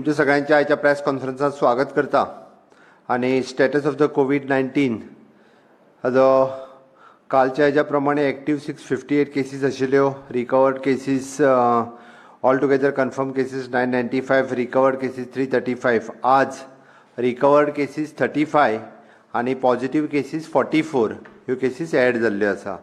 तुमच्या सगळ्यांच्या आयच्या प्रेस कॉन्फरन्सात स्वागत करता आणि स्टेटस ऑफ द कोविड-19 हाजो कालच्या हेज्या प्रमाणे एक्टिव्ह 658 केसीस आशिल्ल्यो, recovered cases all together confirm cases 995, recovered cases 335. आज रिकवर्ड केसीस 35 आणि पॉझिटिव्ह केसीस 44 ह्यो केसीस एड जाल्ल्यो आसा.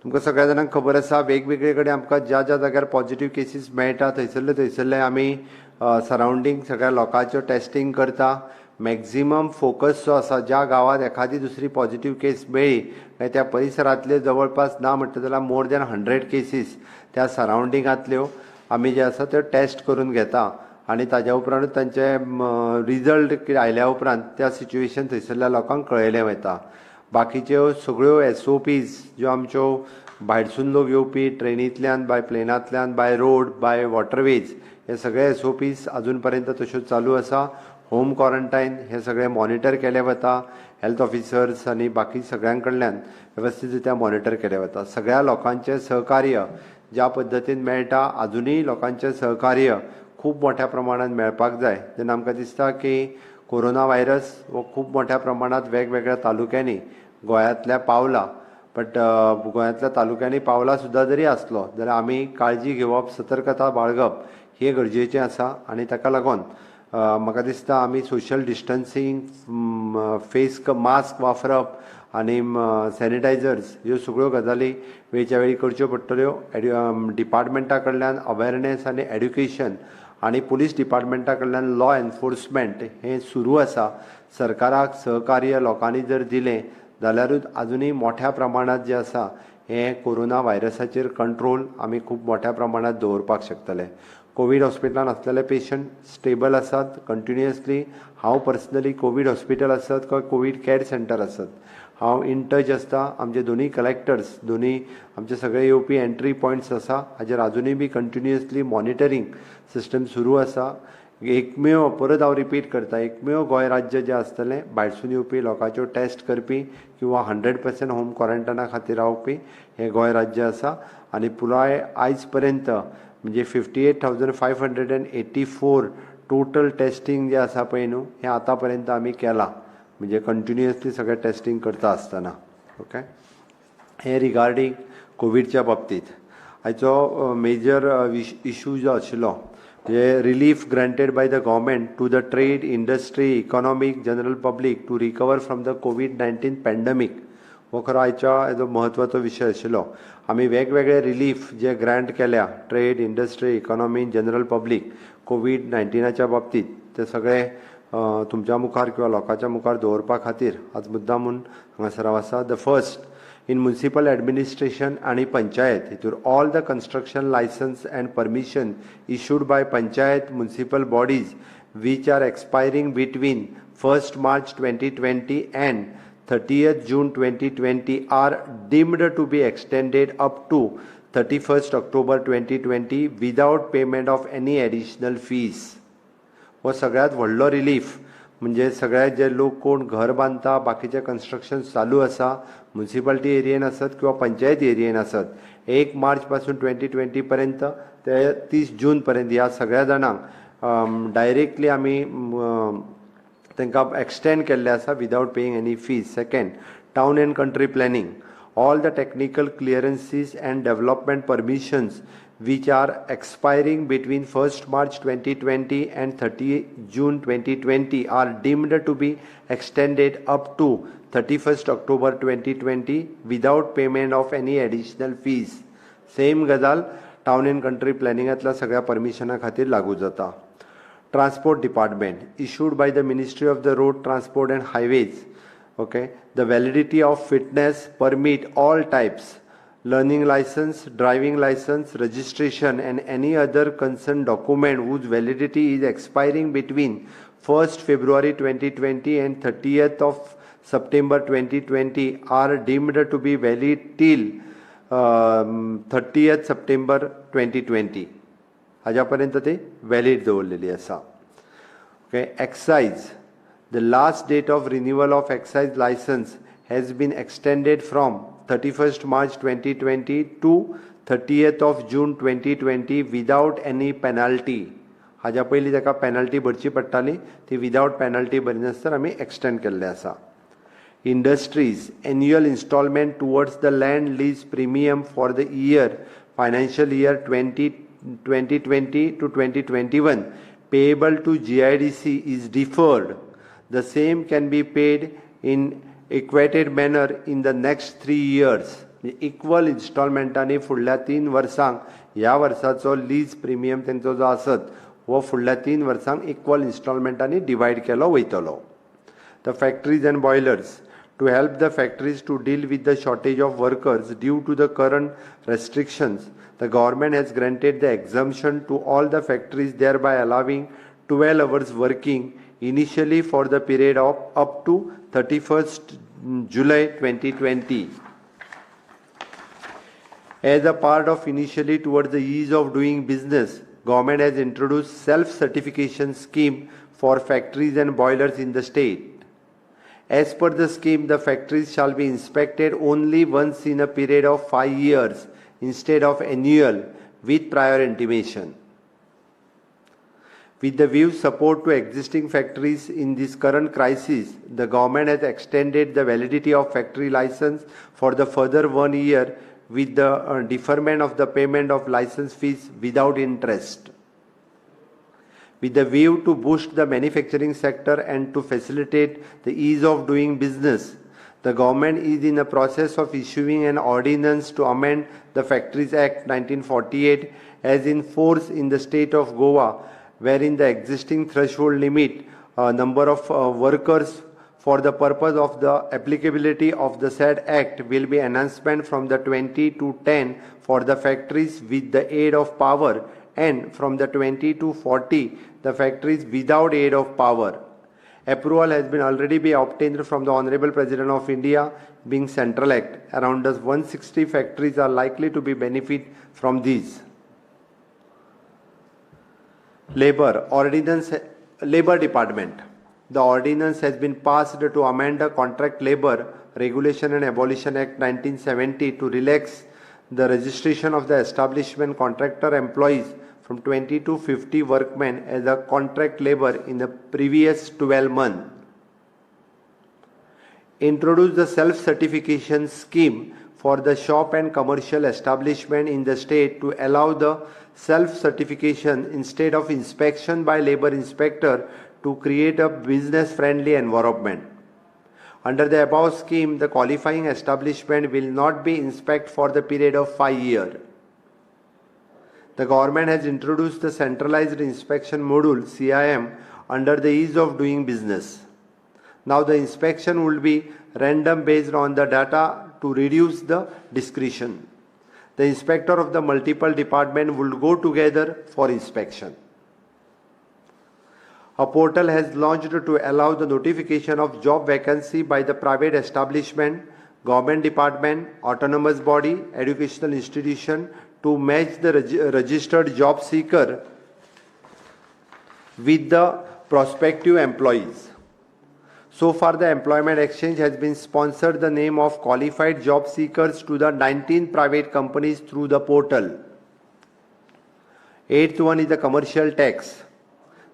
तुमकां सगळ्या जाणांक खबर आसा वेगवेगळे कडेन आमकां ज्या ज्या जाग्यार पॉझिटिव्ह केसीस मेळटा थंयसरले आमी सरावंडींग सगळ्या लोकांचो टेस्टिंग करता. मॅक्झिमम फोकस जो आसा ज्या गांवांत एखादी दुसरी पॉझिटिव्ह केस मेळ्ळी काय त्या परिसरांतले जवळपास ना म्हणटा जाल्यार मोर दॅन 100 केसीस त्या सरावंडिंगांतल्यो आमी जे आसा त्यो टेस्ट करून घेता आणि ताज्या उपरांत तांचे रिजल्ट आयल्या उपरांत त्या सिच्युएशन थंयसरल्या लोकांक कळयलें वता. बाकीच्यो सगळ्यो SOPs ज्यो आमच्यो भायरसून लोक येवपी ट्रेनींतल्यान बाय प्लेनांतल्यान बाय रोड बाय वॉटरवेज हे सगळे SOPs अजून पर्यंत तश्यो चालू आसा. होम क्वॉरंटायन हे सगळे मॉनिटर केले वता. हेल्थ ऑफिसर्स आनी बाकी सगळ्यां कडल्यान वेवस्थीत रित्या मॉनिटर केले वता. सगळ्या लोकांचें सहकार्य ज्या पद्दतीन मेळटा अजुनूय लोकांचें सहकार्य खूब मोठ्या प्रमाणात मेळपाक जाय. जेन्ना आमकां दिसता की कोरोना व्हायरस हो खूब मोठ्या प्रमाणात वेगवेगळ्या तालुक्यांनी गोंयांतल्या पावला, बट गोंयांतल्या तालुक्यांनी पावला सुद्दां जरी आसलो जाल्यार आमी काळजी घेवप, सतर्कता बाळगप हे गरजेचें आसा. आनी ताका लागून म्हाका दिसता आमी सोशल डिस्टन्सींग, मास्क वापरप आनी सॅनिटायझर्स ह्यो सगळ्यो गजाली वेळच्या वेळी करच्यो पडटल्यो. डिपार्टमेंटा कडल्यान अवेरनेस आनी एड्युकेशन आनी पुलीस डिपार्टमेंटा कडल्यान लॉ एनफोर्समेंट हें सुरू आसा. सरकाराक सहकार्य लोकांनी जर दिलें जाल्यारूच अजुनूय मोठ्या प्रमाणात जे आसा हें कोरोना व्हायरसाचेर कंट्रोल आमी खूब मोठ्या प्रमाणात दवरपाक शकतले. कोवीड हॉस्पिटलान आसलेले पेशंट स्टेबल आसात कंटिन्युअसली. हांव पर्सनली कोवीड हॉस्पिटल आसत किंवा कोवीड केअर सेंटर आसत हांव इन टच आसता. आमचे दोनूय कलेक्टर्स, दोनूय आमचे सगळे येवपी एंट्री पॉयंट्स आसा हाजेर अजुनूय बी कंटिन्युअसली मॉनिटरींग सिस्टम सुरू आसा. एकमेव परत हांव रिपीट करता, एकमेव गोंय राज्य जें आसतलें भायरसून येवपी लोकांच्यो टेस्ट करपी किंवा 100% होम क्वॉरंटायना खातीर रावपी हें गोंय राज्य आसा. आनी पुराय आयज पर्यंत म्हणजे 58,584 टोटल टेस्टिंग जे आसा पळय न्हू हें आतां पर्यंत आमी केलां. म्हणजे कंटिन्युअसली सगळें टेस्टिंग करता आसतना. ओके, हें रिगार्डींग कोविडच्या बाबतींत. हाचो मेजर इशू जो आशिल्लो म्हणजे relief granted by the government to the trade, industry, economic, general public to recover from the कोविड-19 पॅन्डेमीक हो खरो आयच्या हेजो म्हत्वाचो विशय आशिल्लो. आमी वेगवेगळे रिलीफ जे ग्रांट केल्या trade, industry, economy, general public कोविड-19च्या बाबतींत ते सगळे तुमच्या मुखार किंवा लोकांच्या मुखार दवरपा खातीर आज मुद्दामून हांगासर हांव आसा. The first in municipal administration आणि पंचायत हितूर all the construction licence and permission issued by panchayat municipal bodies which are expiring between 1st March 2020 and 30th June 2020 are deemed to be extended up to 31st October 2020 without payment of any additional fees. हो सगळ्यात व्हडलो relief. म्हणजे सगळे जे लोक कोण घर बांदता, बाकीचे कन्स्ट्रक्शन चालू आसा म्युनिसिपालिटी एरियेन आसत किंवा पंचायत एरियेन आसत 1 मार्च पासून 2020 पर्यंत ते 30 जून पर्यंत ह्या सगळ्या जाणांक डायरेक्टली आमी तांकां एक्सटेंड केल्ले आसा without paying any fees. Second, town and country planning all the technical clearances and development permissions which are expiring between 1st March 2020 and 30 June 2020 are deemed to be extended up to 31st October 2020 without payment of any additional fees. Same गजाल town end country प्लॅनिंगांतल्या सगळ्या परमिशना खातीर लागू जाता. Transport department issued by the Ministry of the Road Transport and Highways. Okay, the validity of fitness permit all types, learning license, driving license, registration and any other concerned document whose validity is expiring between 1st February 2020 and 30th of September 2020 are deemed to be valid till 30th September 2020. हाज्यापर्यंत ती valid दवरलेली आसा. Okay, excise the last date of renewal of excise license has been extended from 31st March 2020 to 30th of June 2020 without any penalty. हाज्या पयलीं ताका penalty भरची पडटाली ती without penalty भरिनासतना आमी एक्सटेंड केल्ले आसा. Industries annual installment towards the land lease premium for the financial year 2020 to 2021 payable to GIDC is deferred. The same can be paid in equated manner in the next 3 years. Equal installmentani फुडल्या 3 वर्सांक ह्या वर्साचो lease premium तेंचो जो आसत वो फुडल्या 3 वर्सांक equal इन्स्टॉलमेंटांनी divide केलो वयतलो. The factories and boilers. To help the factories to deal with the shortage of workers due to the current restrictions, the government has granted the exemption to all the factories, thereby allowing 12 hours working initially for the period of up to 31st July 2020. As a part of initially towards the ease of doing business, government has introduced self-certification scheme for factories and boilers in the state. As per the scheme, the factories shall be inspected only once in a period of 5 years instead of annual with prior intimation. With the view support to existing factories in this current crisis, the government has extended the validity of factory license for the further 1 year with the deferment of the payment of license fees without interest. With the view to boost the manufacturing sector and to facilitate the ease of doing business, the government is in the process of issuing an ordinance to amend the Factories Act 1948 as in force in the state of Goa, wherein the existing threshold limit number of workers for the purpose of the applicability of the said act will be enhancement from the 20 to 10 for the factories with the aid of power, and from the 20 to 40 the factories without aid of power. Approval has been already been obtained from the Honorable President of India, being Central Act. Around 160 factories are likely to be benefit from these. Labor Department. The ordinance has been passed to amend the Contract Labor Regulation and Abolition Act 1970 to relax the registration of the establishment contractor employees from 20 to 50 workmen as a contract labor in the previous 12 months. Introduce the self-certification scheme for the shop and commercial establishment in the state to allow the self-certification instead of inspection by labor inspector to create a business-friendly environment. Under the above scheme, the qualifying establishment will not be inspected for the period of 5 years. The government has introduced the centralized inspection module CIM under the ease of doing business. Now the inspection will be random based on the data to reduce the discretion. The inspector of the multiple department will go together for inspection. A portal has launched to allow the notification of job vacancy by the private establishment, government department, autonomous body, educational institution to match the registered job seeker with the prospective employees. So far, the Employment Exchange has been sponsored the name of qualified job seekers to the 19 private companies through the portal. 8th one is the commercial tax.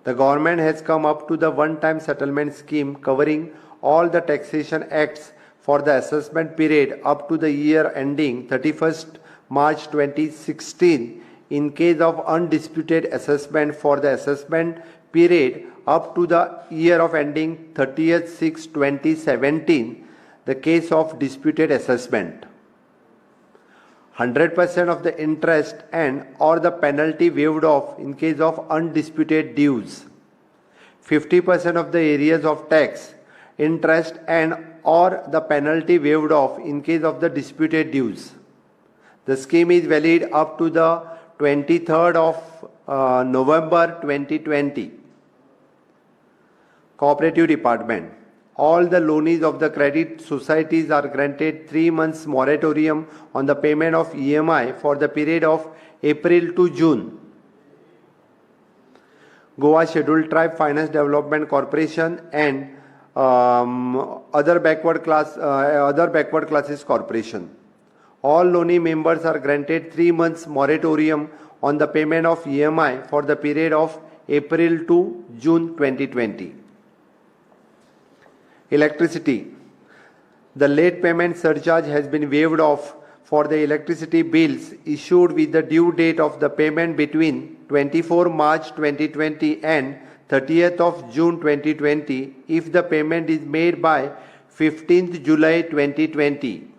The government has come up to the one-time settlement scheme covering all the taxation acts for the assessment period up to the year ending 31st March 2016 in case of undisputed assessment for the assessment period up to the year of ending 30th 6 2017, the case of disputed assessment. 100% of the interest and or the penalty waived off in case of undisputed dues. 50% of the areas of tax, interest and or the penalty waived off in case of the disputed dues. The scheme is valid up to the 23rd of November 2020. Cooperative Department. All the loanees of the credit societies are granted 3 months moratorium on the payment of EMI for the period of April to June. Goa Scheduled Tribe Finance Development Corporation and other backward classes corporation. All loanee members are granted 3 months moratorium on the payment of EMI for the period of April to June 2020. Electricity. The late payment surcharge has been waived off for the electricity bills issued with the due date of the payment between 24 March 2020 and 30th of June 2020 if the payment is made by 15th July 2020.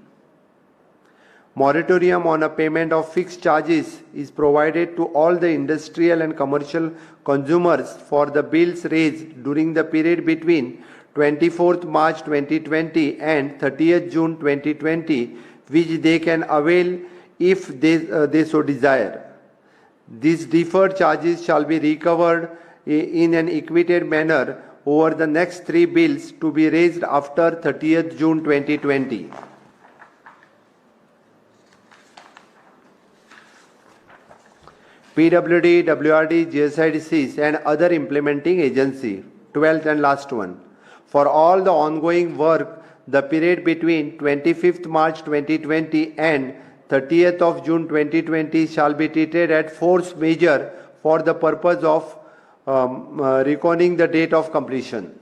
Moratorium on a payment of fixed charges is provided to all the industrial and commercial consumers for the bills raised during the period between 24th March 2020 and 30th June 2020, which they can avail if they so desire. These deferred charges shall be recovered in an equated manner over the next 3 bills to be raised after 30th June 2020. PWD, WRD, GSIDCs and other implementing agency. 12th and last one. For all the ongoing work, the period between 25th March 2020 and 30th of June 2020 shall be treated as force majeure for the purpose of reckoning the date of completion.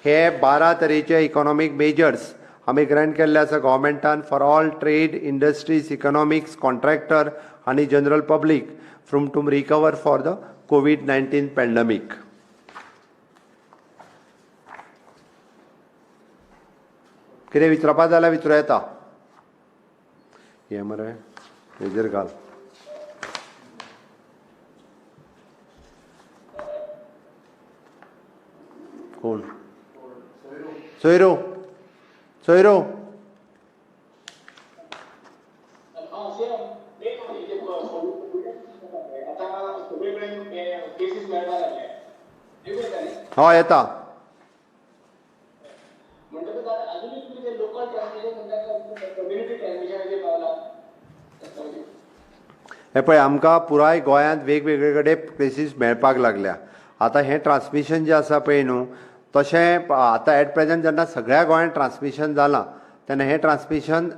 हे 12 तरेचे economic measures आमी grant केल्ले आसा गव्हर्मेंटान for all trade, industries, economics, contractor आनी general public from to recover for the COVID-19 pandemic. कितें विचारपा जाल्यार विचारूं येता. हे मरे हेजेर घाल. कोण? सोयरो. सोयरो. हाँ येता. हे पळय आमकां पुराय गोंयांत वेगवेगळे कडेन केसीस मेळपाक लागल्या. आतां हें ट्रान्समिशन जें आसा पळय न्हू तशें आतां एट प्रेजेंट जेन्ना सगळ्या गोंयांत ट्रान्समिशन जालां तेन्ना हें ट्रान्समिशन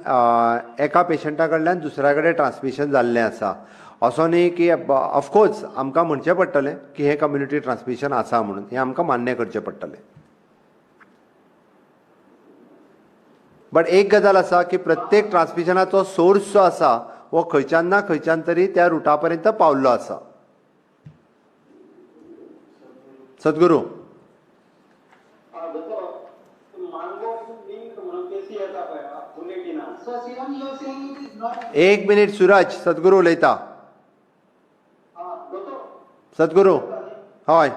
एका पेशंटा कडल्यान दुसऱ्या कडेन ट्रान्समिशन जाल्लें आसा. असो न्ही की ऑफकोर्स आमकां म्हणचें पडटलें की हें कम्युनिटी ट्रान्समिशन आसा म्हणून हें आमकां मान्य करचें पडटलें. बट एक गजाल आसा की प्रत्येक ट्रान्समिशनाचो सोर्स जो आसा वो खंयच्यान ना खंयच्यान तरी त्या रुटा पर्यंत पावल्लो आसा. सद्गुरू. एक मिनिट सूरज, सद्गुरू उलयता. सद्गुरू. हय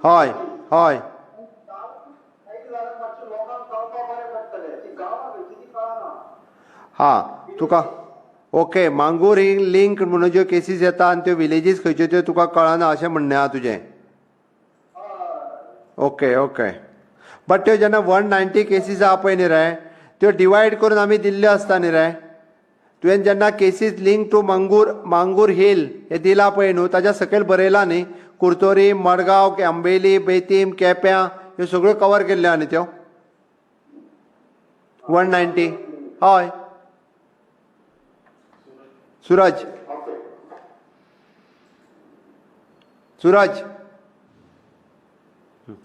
हय हय. हा तुका ओके. मांगूर लिंक म्हणून ज्यो केसीस येता आनी त्यो विलेजीस खंयच्यो त्यो तुका कळना अशें म्हणणें आहा तुजें. Okay okay. बट त्यो जेन्ना 190 केसीस आहा पळय न्ही रे त्यो डिवायड करून आमी दिल्ल्यो आसता न्ही रे. तुवें जेन्ना cases link to Mangor hill हे दिला पळय न्हू ताच्या सकयल बरयला न्ही कुर्तोरी, मडगांव, अंबेली, बेतीम, केप्यां ह्यो सगळ्यो कवर केल्ल्यो न्ही त्यो 190. हय सूरज. सूरज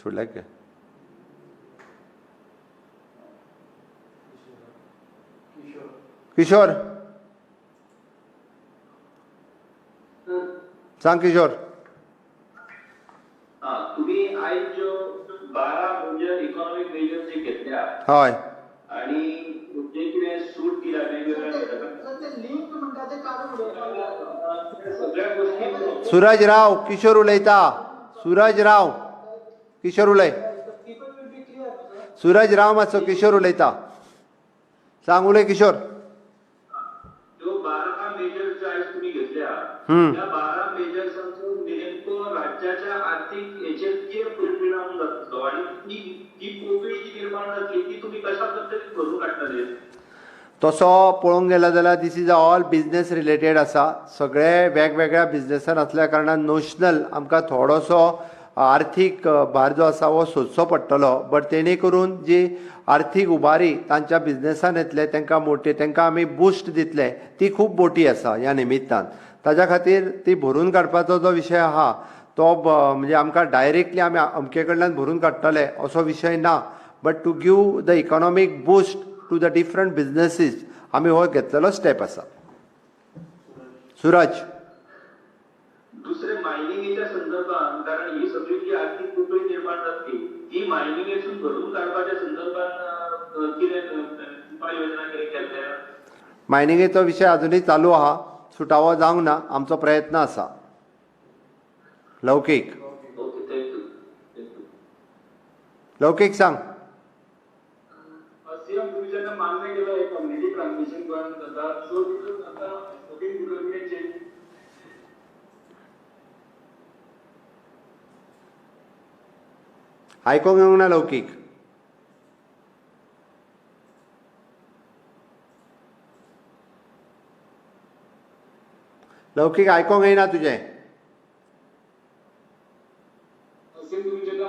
सोडल्या काय. किशोर सांग. किशोर. तुम्ही आज जो 12 मेजर इकॉनॉमिक मेजर्स जे घेतल्या हय आणि जे कितें सूट दिला वेगवेगळ्या सगळ्या गोष्टी. सूरज राव. किशोर उलयता. सूरज राव. किशोर उलय. सूरज राव मातसो. किशोर उलयता. सांग. उलय किशोर. जो 12 मेजर्स जे आज तुम्ही घेतल्या त्या 12 मेजर्सांचो नेमको राज्याच्या आर्थिक हेचेर कितें परिणाम जातलो आणि ती कोविड जी निर्माण जातली ती तुम्ही कशा पद्दतीन भरून काडटले. तसो पळोवंक गेलो जाल्यार this is all business related आसा. सगळे वेगवेगळ्या बिजनेसान आसल्या कारणान नोशनल आमकां थोडोसो आर्थीक भार जो आसा हो सोंसचो पडटलो, बट तेणे करून जी आर्थीक उबारी तांच्या बिझनेसान येतले, तांकां आमी बूस्ट दितले, ती खूब मोठी आसा ह्या निमित्तान. ताज्या खातीर ती भरून काडपाचो जो विशय आहा तो म्हणजे आमकां डायरेक्टली आमी अमके कडल्यान भरून काडटले असो विशय ना, but to give the economic boost to the different businesses आमी हो घेतलेलो स्टेप आसा. सूरज, दुसरे मायनिंगेच्या संदर्भात, कारण ही सगळी जी आर्थिक तुटवडी निर्माण जातली ही मायनिंगेसून भरून काडपाच्या संदर्भात कितें उपाय योजना कितें केल्या? मायनिंगेचो विशय अजुनूय चालू आहा, सुटावो जावंक ना, आमचो प्रयत्न आसा. लौकीक ओके, थँक्यू. लौकीक सांग. सीएम तुम्ही ज्यांना मान्य केलं आहे कम्युनिटी ट्रान्समिशन पण आता सो तिथून आता नवीन गव्हर्नमेंटचे आयकोंक येवंक ना लौकीक. लौकीक आयकोंक येना तुजें. सीएम तुम्ही ज्यांना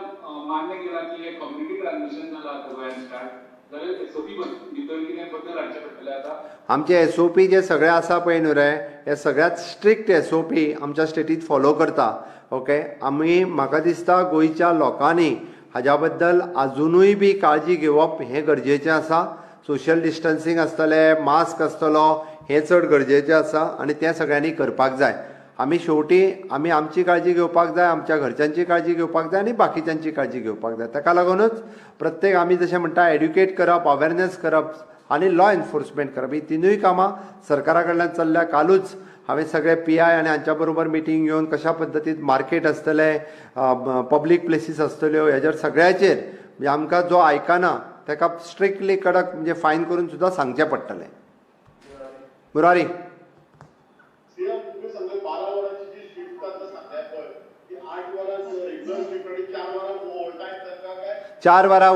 मान्य केला की हे कम्युनिटी ट्रान्समिशन झालं आता गोंयात स्टार्ट जाल्यार एसओपी भितर कितें बदल हाडचे पडटले आता? आमचे एसओपी जे सगळे आसा पळय न्हू रे, हे सगळ्यात स्ट्रिक्ट एसओपी आमच्या स्टेटीत फॉलो करता. ओके, आमी म्हाका दिसता गोंयच्या लोकांनी हाज्या बद्दल अजुनूय बी काळजी घेवप हें गरजेचें आसा. सोशल डिस्टन्सींग आसतलें, मास्क आसतलो, हें चड गरजेचें आसा आनी तें सगळ्यांनी करपाक जाय. आमी शेवटी आमी आमची काळजी घेवपाक जाय, आमच्या घरच्यांची काळजी घेवपाक जाय आनी बाकीच्यांची काळजी घेवपाक जाय. ताका लागूनच प्रत्येक आमी जशें म्हणटा एड्युकेट करप, अवेरनेस करप आनी लॉ एनफोर्समेंट करप, ही तिनूय कामां सरकारा कडल्यान चल्ल्या. कालूच हांवें सगळे PI आनी हांच्या बरोबर मिटींग घेवन कशा पद्दतीन मार्केट आसतलें, पब्लीक प्लेसीस आसतल्यो, हेजेर सगळ्याचेर म्हणजे आमकां जो आयकना ताका स्ट्रिक्टली कडक म्हणजे फायन करून सुद्दां सांगचें पडटलें. मुरारी, सीएम तुम्ही सांगले 12 वरांची जी शिफ्ट आता सांगताय पळय ती 8 वरां रेग्युलर शिफ्ट आणि 4 वरां ओव्हर टाइम तांकां काय 4 वरां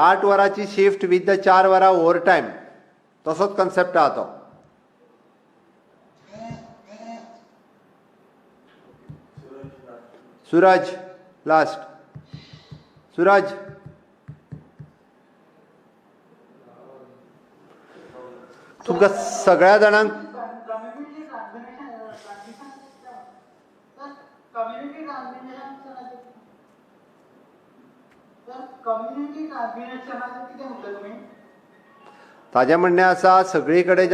8 वरांची शिफ्ट विथ द 4 वरां ओव्हर टायम, तसोच कन्सेप्ट आहा तो. सूरज लास्ट. सूरज, तुमकां सगळ्या जाणांक ताजें म्हणणें आसा सगळी कडेन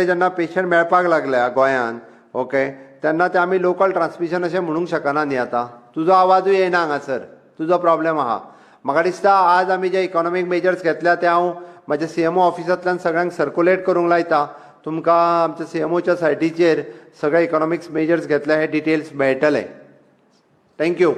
जेन्ना पेशंट मेळपाक लागल्या गोंयांत, ओके, तेन्ना ते आमी लोकल ट्रान्समिशन अशें म्हणूंक शकना न्ही. आतां तुजो आवाजूय येना हांगासर, तुजो प्रॉब्लेम आहा. म्हाका दिसता आज आमी जे इकॉनॉमीक मेजर्स घेतल्या ते हांव म्हाज्या CMO ऑफिसांतल्यान सगळ्यांक सर्क्युलेट करूंक लायता. तुमकां आमच्या CMOच्या सायटीचेर सगळे इकॉनॉमिक्स मेजर्स घेतल्या हे डिटेल्स मेळटले. थँक्यू.